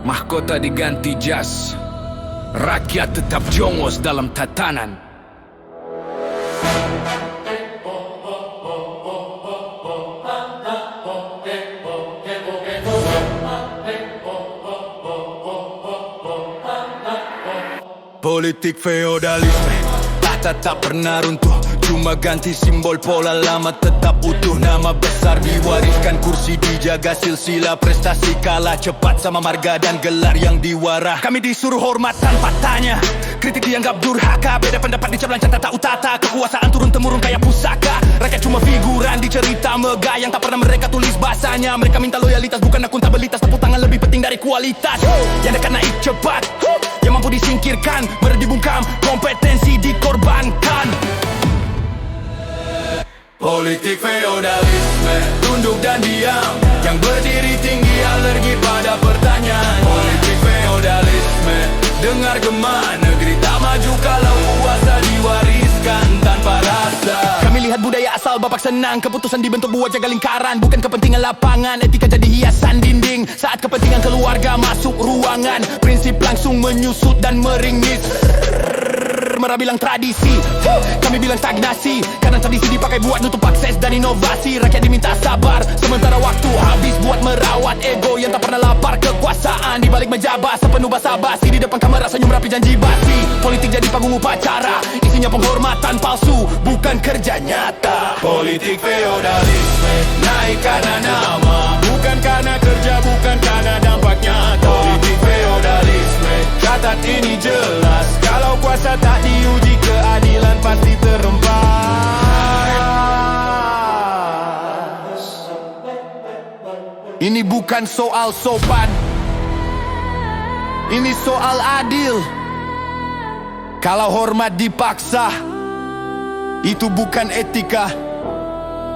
Speaker 7: Mahkota diganti jas, rakyat tetap jongos dalam tatanan.
Speaker 1: Politik feodalisme, tahta tak pernah runtuh, cuma ganti simbol, pola lama tetap utuh. Nama besar diwariskan, kursi dijaga, silsilah prestasi kalah cepat sama marga dan gelar yang diwara. Kami disuruh hormat tanpa tanya, kritik dianggap durhaka, beda pendapat dicap lancang tak utata, kekuasaan turun-temurun kayak pusaka. Rakyat cuma figuran di cerita megah yang tak pernah mereka tulis bahasanya. Mereka minta loyalitas bukan akuntabilitas, tepuk tangan lebih penting dari kualitas. Yang dekat naik cepat, yang mampu disingkirkan, dibungkam, kompetensi dikorbankan. Politik feodalisme, tunduk dan diam, yang berdiri tinggi alergi pada pertanyaan. Politik feodalisme, dengar gema, negeri tak maju kalau kuasa diwariskan tanpa rasa. Kami lihat budaya asal bapak senang, keputusan dibentuk buat jaga lingkaran, bukan kepentingan lapangan. Etika jadi hiasan dinding, saat kepentingan keluarga masuk ruangan, prinsip langsung menyusut dan meringis. Merah bilang tradisi, kami bilang stagnasi, karena tradisi dipakai buat nutup akses dan inovasi. Rakyat diminta sabar, sementara waktu habis buat merawat ego yang tak pernah lapar kekuasaan. Di balik menjabat sepenuh basa-basi, di depan kamera senyum rapi janji basi. Politik jadi panggung upacara, isinya penghormatan palsu, bukan kerja nyata. Politik feodalisme, naik karena nama, bukan karena kerja, bukan karena dampak nyata. Politik feodalisme, catat ini jelas, kalau kuasa tak diuji, keadilan pasti terempas. Ini bukan soal sopan, ini soal adil. Kalau hormat dipaksa, itu bukan etika,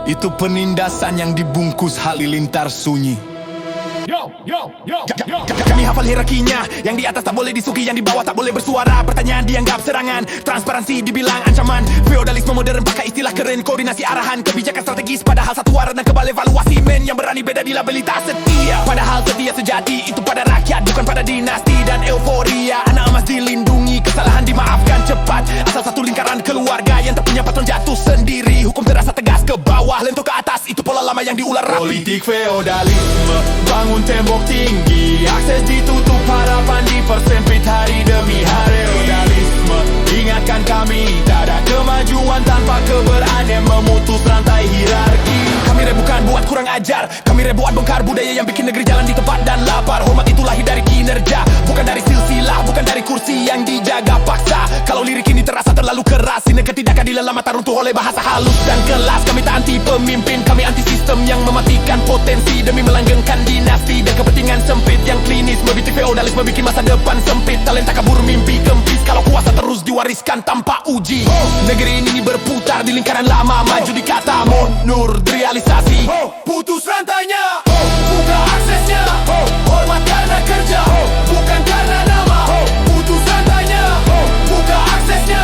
Speaker 1: itu penindasan yang dibungkus halilintar sunyi. Kami hafal hierarkinya, yang di atas tak boleh disuki, yang di bawah tak boleh bersuara. Pertanyaan dianggap serangan, transparansi dibilang ancaman. Feodalisme modern pakai istilah keren, koordinasi arahan, kebijakan strategis, padahal satu arah dan kebal evaluasi. Men yang berani beda dilabelitas setia, padahal setia sejati itu pada rakyat, bukan pada dinasti dan euforia. Anak emas dilindungi, kesalahan dimaafkan cepat, asal satu lingkaran keluarga yang tak punya patron jatuh sendiri. Hukum terasa tegas ke bawah, lentok ke atas, itu pola lama yang diular rapi. Politik feodalisme, bangun tembok tinggi, akses ditutup, harapan dipersempit hari demi hari. Feodalisme ingatkan kami, tak ada kemajuan tanpa keberanian memutus rantai hierarki. Kami bukan buat kurang ajar, kami buat bongkar budaya yang bikin negeri jalan di tempat dan lapar. Hormat itu lahir dari kinerja, bukan dari silsilah, bukan dari kursi yang dijaga paksa. Kalau lirik ini terasa terlalu keras, ini ketidakadilan lama tak runtuh oleh bahasa halus dan kelas. Kami tak anti pemimpin, kami anti sistem yang mematikan potensi demi melanggengkan dinasti dan kepentingan sempit yang klinis. Politik feodalisme bikin masa depan sempit, talenta kabur, mimpi kempis kalau kuasa terus diwariskan tanpa uji. Negeri ini berputar di lingkaran lama, maju di kata mundur realisasi. Putus rantainya, buka aksesnya, hormat karena kerja, bukan karena nama. Putus rantainya, buka aksesnya,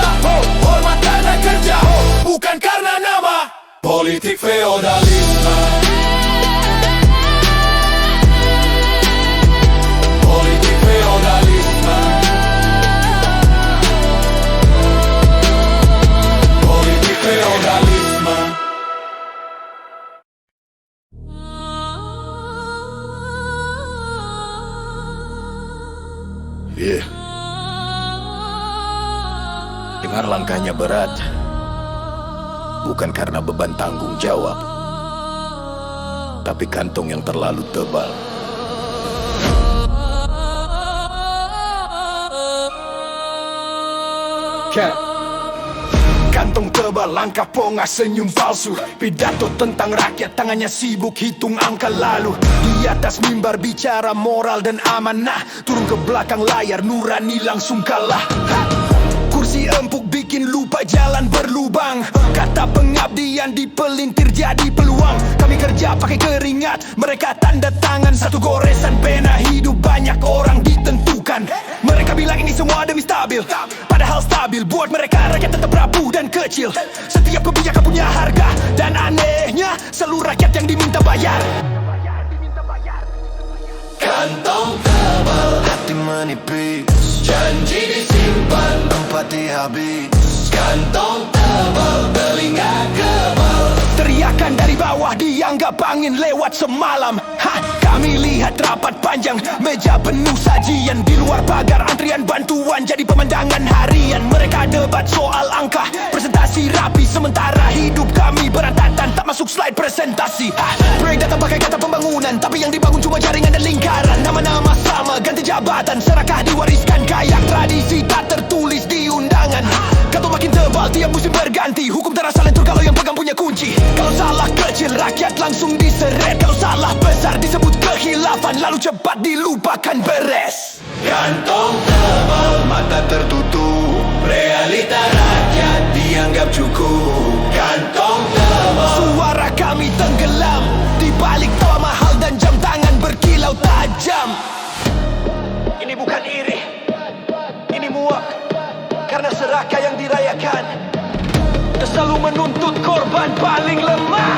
Speaker 1: hormat karena kerja, bukan karena nama. Politik feodalisme, politik feodalisme, politik feodalisme. Dengar langkahnya berat, bukan karena beban tanggung jawab, tapi kantong yang terlalu tebal. Kantong tebal, langkah pongah, senyum palsu, pidato tentang rakyat, tangannya sibuk hitung angka lalu. Di atas mimbar bicara moral dan amanah, turun ke belakang layar nurani langsung kalah. Kursi empuk bikin lupa jalan berlubang, kata pengabdian dipelintir jadi peluang. Kami kerja pakai keringat, mereka tanda tangan, satu goresan pena, hidup banyak orang ditentukan. Mereka
Speaker 2: Mereka bilang ini semua demi stabil, padahal stabil buat mereka rakyat tetap rapuh dan kecil. Setiap kebijakan punya harga, dan anehnya seluruh rakyat yang diminta bayar.
Speaker 1: Kantong tebal, hati menipis, janji disimpan, empati habis. Kantong tebal, telinga kebal.
Speaker 2: Teriakan dari bawah dianggap angin lewat semalam. Kami lihat rapat panjang, meja penuh sajian. Di luar pagar antrian bantuan jadi pemandangan harian. Mereka debat soal angka, presentasi rapi. Sementara hidup kami berantakan, tak masuk slide presentasi. Proyek datang pakai kata pembangunan, tapi yang dibangun cuma jaringan dan lingkaran. Nama-nama sama, ganti jabatan, serakah diwariskan. Kayak tradisi tak tertulis di undangan. Kantor makin tebal, tiap musim berganti. Hukum terasa lentur kalau yang pegang punya kunci. Kalau salah kecil, rakyat langsung diseret. Kalau salah besar, disebut kehilafan, lalu cepat dilupakan beres.
Speaker 1: Kantong tebal, mata tertutup, realita rakyat dianggap cukup. Kantong tebal,
Speaker 2: suara kami tenggelam di balik tawa mahal dan jam tangan berkilau tajam. Ini bukan iri, ini muak, karena serakah yang dirayakan selalu menuntut korban paling lemah.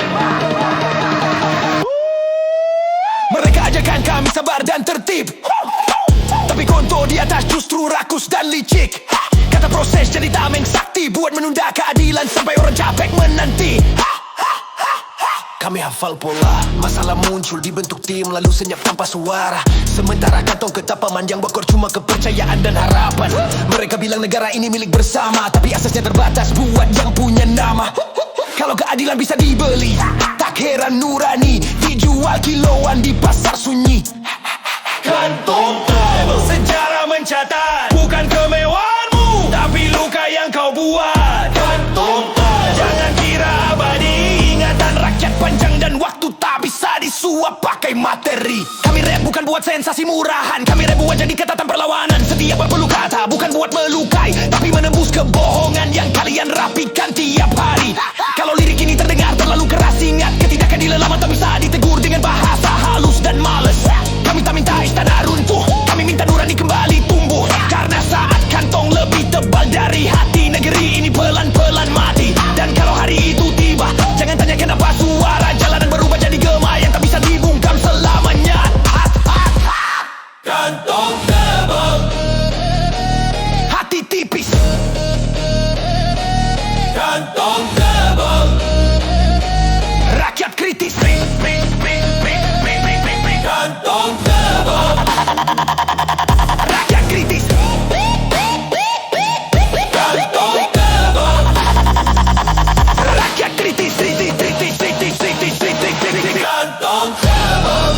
Speaker 2: Mereka ajarkan kami sabar dan tertib, tapi konto di atas justru rakus dan licik. Kata proses jadi tameng sakti buat menunda keadilan sampai orang capek menanti. Kami hafal pola, masalah muncul dibentuk tim lalu senyap tanpa suara. Sementara kantong ketap memanjang bakor cuma kepercayaan dan harapan. Mereka bilang negara ini milik bersama, tapi aksesnya terbatas buat yang punya nama. Kalau keadilan bisa dibeli, tak heran nurani dijual kiloan di pasar sunyi.
Speaker 1: kantong tebal,
Speaker 2: Sejarah mencatat bukan kemewahanmu, tapi luka yang kau buat.
Speaker 1: kantong tebal,
Speaker 2: Jangan kira abadi, ingatan rakyat panjang dan waktu tak bisa disuap pakai materi. Kami rap bukan buat sensasi murahan, kami rap buat jadi ketatan perlawanan. Setiap berpeluh kata bukan buat melukai, tapi menembus kebohongan yang kalian rapikan tiap hari. Kalau lirik ini terdengar terlalu keras, ingat ketidakadilan lama tak bisa ditegur dengan bahasa halus dan males. Kami tak minta istana runtuh, kami minta nurani kembali tumbuh. Karena saat kantong lebih tebal dari hati, negeri ini pelan-pelan mati. Dan kalau hari itu tiba, jangan tanya kenapa suara jalanan berubah jadi gema yang tak bisa dibungkam selamanya.
Speaker 1: kantong tebal,
Speaker 2: Hati tipis,
Speaker 1: kantong tebal,
Speaker 2: rakyat kritis.
Speaker 1: kantong tebal,
Speaker 2: Rakyat kritis,
Speaker 1: kantong tebal,
Speaker 2: rakyat kritis.
Speaker 1: kantong tebal.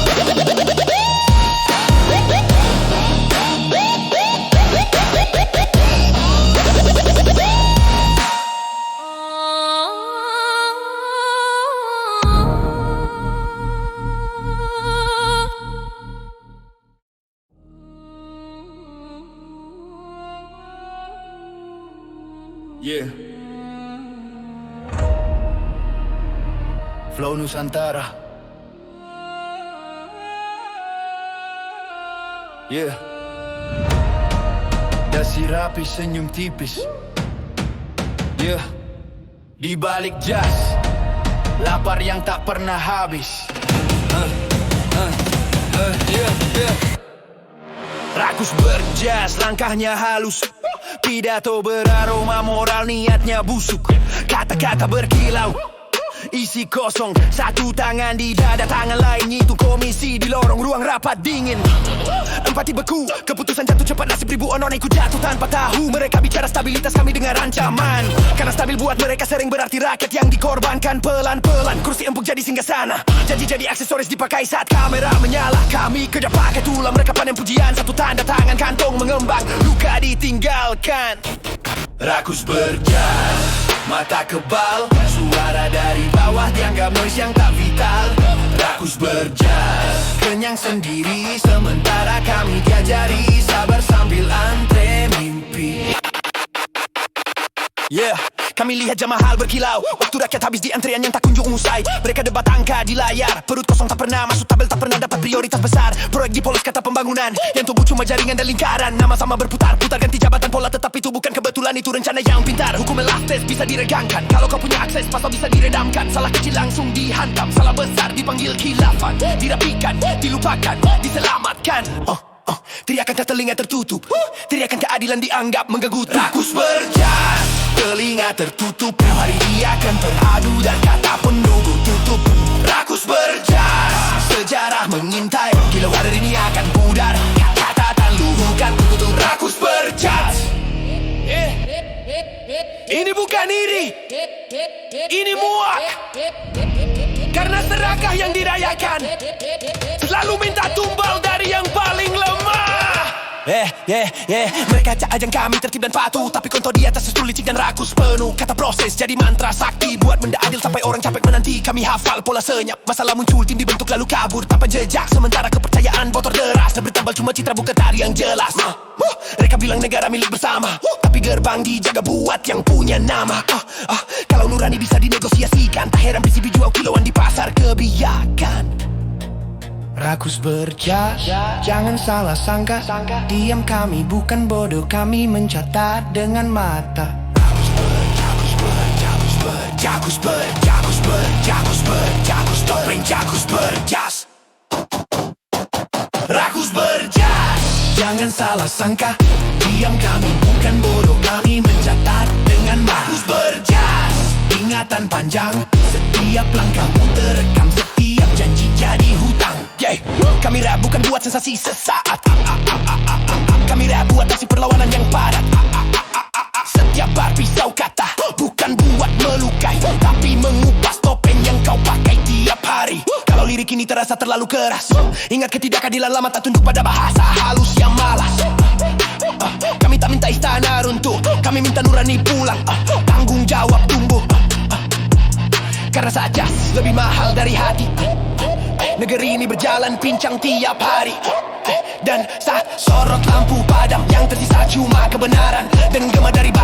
Speaker 3: Yeah. Flow Nusantara. Yeah. Dasi rapi senyum tipis. Yeah. Di balik jas, lapar yang tak pernah habis. Yeah.
Speaker 2: Rakus berjas, langkahnya halus. Pidato beraroma moral, niatnya busuk. Kata-kata berkilau, isi kosong. Satu tangan di dada, tangan lain nyitung komisi di lorong ruang rapat dingin. Empati beku, keputusan jatuh cepat, nasib ribu onon ikut jatuh tanpa tahu. Mereka bicara stabilitas, kami dengar ancaman. Karena stabil buat mereka sering berarti rakyat yang dikorbankan pelan-pelan. Kursi empuk jadi singgahsana, janji jadi aksesoris dipakai saat kamera menyala. Kami kerja pakai tulang, mereka panen pujian. Satu tanda tangan, kantong mengembang, luka ditinggalkan.
Speaker 1: Rakus berjas, mata kebal, suara dari bawah dianggap noise yang tak vital. Rakus berjas, kenyang sendiri, sementara kami diajari sabar sambil antre mimpi.
Speaker 2: Yeah, Kami lihat jam mahal berkilau. Waktu rakyat habis di antrean yang tak kunjung usai. Mereka debat angka di layar. Perut kosong tak pernah masuk tabel, tak pernah dapat prioritas besar. Proyek dipolos kata pembangunan, yang tumbuh cuma jaringan dan lingkaran. Nama sama berputar-putar ganti jabatan pola, tetapi itu bukan kebetulan, itu rencana yang pintar. Hukum elastis bisa diregangkan, kalau kau punya akses pasal bisa diredamkan. Salah kecil langsung dihantam, salah besar dipanggil khilafan. Dirapikan, dilupakan, diselamatkan. Teriakan tak telinga tertutup, teriakan keadilan dianggap mengganggu.
Speaker 1: Rakus berjas, telinga tertutup. Hari dia akan teradu dan kata penunggu tutup. Rakus berjas, sejarah mengintai. Kilau hari ini akan pudar, kata tak luhukan tutup. Rakus berjas.
Speaker 2: Ini bukan iri, ini muak. Karena serakah yang dirayakan selalu minta tumbal dari yang paling lemah. Mereka cak ajang kami tertib dan patuh, tapi konto di atas justru licik dan rakus penuh. Kata proses jadi mantra sakti, buat benda adil sampai orang capek menanti. Kami hafal pola senyap, masalah muncul tim dibentuk lalu kabur tanpa jejak. Sementara kepercayaan botol deras dan bertambal cuma citra bukan tari yang jelas. Mereka bilang negara milik bersama, tapi gerbang dijaga buat yang punya nama. Kalau nurani bisa dinegosiasikan, tak heran PCB jual kiloan di pasar kebiakan.
Speaker 1: Rakus berjas, jangan salah sangka. Diam kami bukan bodoh, kami mencatat dengan mata. Rakus berjas, jangan salah sangka. Diam kami bukan bodoh, kami mencatat dengan mata. Rakus berjas, ingatan panjang. Setiap langkahmu terekam, setiap janji jadi hutang.
Speaker 2: Kami rap bukan buat sensasi sesaat. Kami rap buat aksi perlawanan yang padat. Setiap bar pisau kata, bukan buat melukai, tapi mengupas topeng yang kau pakai tiap hari. Kalau lirik ini terasa terlalu keras, ingat ketidakadilan lama tak tunduk pada bahasa halus yang malas. Kami tak minta istana runtuh, kami minta nurani pulang. Tanggung jawab tumbuh, karena saja lebih mahal dari hati. Negeri ini berjalan pincang tiap hari, dan saat sorot lampu padam, yang tersisa cuma kebenaran dan gema dari